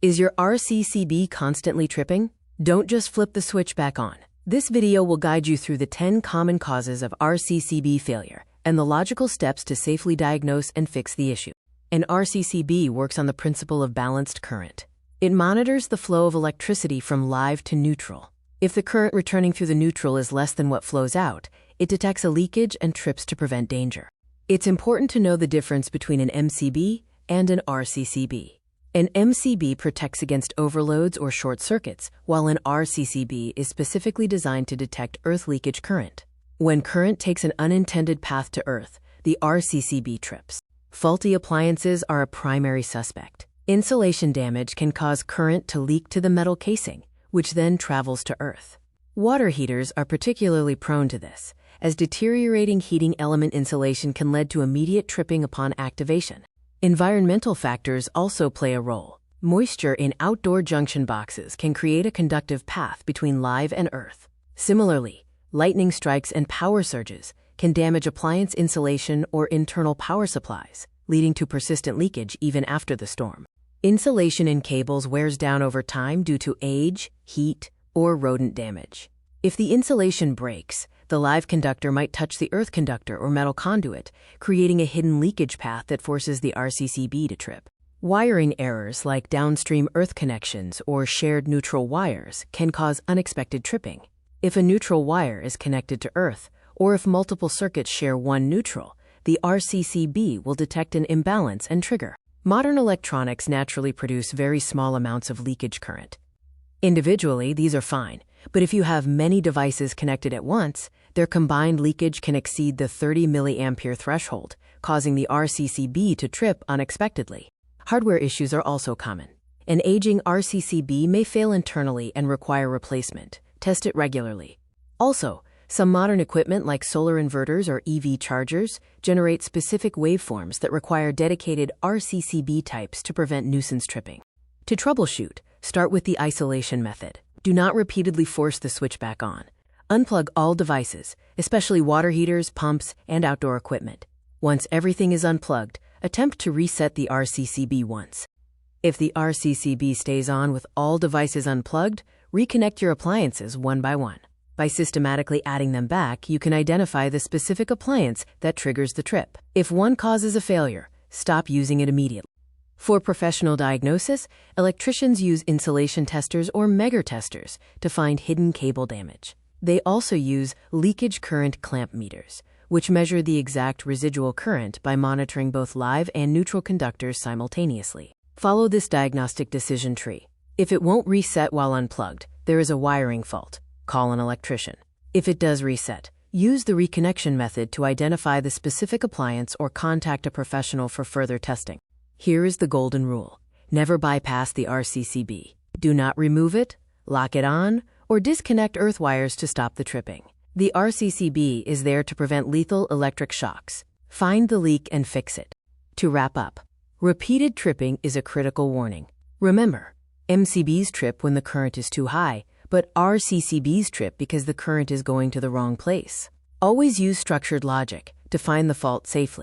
Is your RCCB constantly tripping? Don't just flip the switch back on. This video will guide you through the 10 common causes of RCCB failure and the logical steps to safely diagnose and fix the issue. An RCCB works on the principle of balanced current. It monitors the flow of electricity from live to neutral. If the current returning through the neutral is less than what flows out, it detects a leakage and trips to prevent danger. It's important to know the difference between an MCB and an RCCB. An MCB protects against overloads or short circuits, while an RCCB is specifically designed to detect earth leakage current. When current takes an unintended path to earth, the RCCB trips. Faulty appliances are a primary suspect. Insulation damage can cause current to leak to the metal casing, which then travels to earth. Water heaters are particularly prone to this, as deteriorating heating element insulation can lead to immediate tripping upon activation. Environmental factors also play a role. Moisture in outdoor junction boxes can create a conductive path between live and earth. Similarly, lightning strikes and power surges can damage appliance insulation or internal power supplies, leading to persistent leakage even after the storm. Insulation in cables wears down over time due to age, heat, or rodent damage. If the insulation breaks, the live conductor might touch the earth conductor or metal conduit, creating a hidden leakage path that forces the RCCB to trip. Wiring errors like downstream earth connections or shared neutral wires can cause unexpected tripping. If a neutral wire is connected to earth, or if multiple circuits share one neutral, the RCCB will detect an imbalance and trigger. Modern electronics naturally produce very small amounts of leakage current. Individually, these are fine, but if you have many devices connected at once, their combined leakage can exceed the 30 milliampere threshold, causing the RCCB to trip unexpectedly. Hardware issues are also common. An aging RCCB may fail internally and require replacement. Test it regularly. Also, some modern equipment like solar inverters or EV chargers generate specific waveforms that require dedicated RCCB types to prevent nuisance tripping. To troubleshoot, start with the isolation method. Do not repeatedly force the switch back on. Unplug all devices, especially water heaters, pumps, and outdoor equipment. Once everything is unplugged, attempt to reset the RCCB once. If the RCCB stays on with all devices unplugged, reconnect your appliances one by one. By systematically adding them back, you can identify the specific appliance that triggers the trip. If one causes a failure, stop using it immediately. For professional diagnosis, electricians use insulation testers or Megger testers to find hidden cable damage. They also use leakage current clamp meters, which measure the exact residual current by monitoring both live and neutral conductors simultaneously. Follow this diagnostic decision tree. If it won't reset while unplugged, there is a wiring fault. Call an electrician. If it does reset, use the reconnection method to identify the specific appliance or contact a professional for further testing. Here is the golden rule. Never bypass the RCCB. Do not remove it, lock it on, or disconnect earth wires to stop the tripping. The RCCB is there to prevent lethal electric shocks. Find the leak and fix it. To wrap up, repeated tripping is a critical warning. Remember, MCBs trip when the current is too high, but RCCBs trip because the current is going to the wrong place. Always use structured logic to find the fault safely.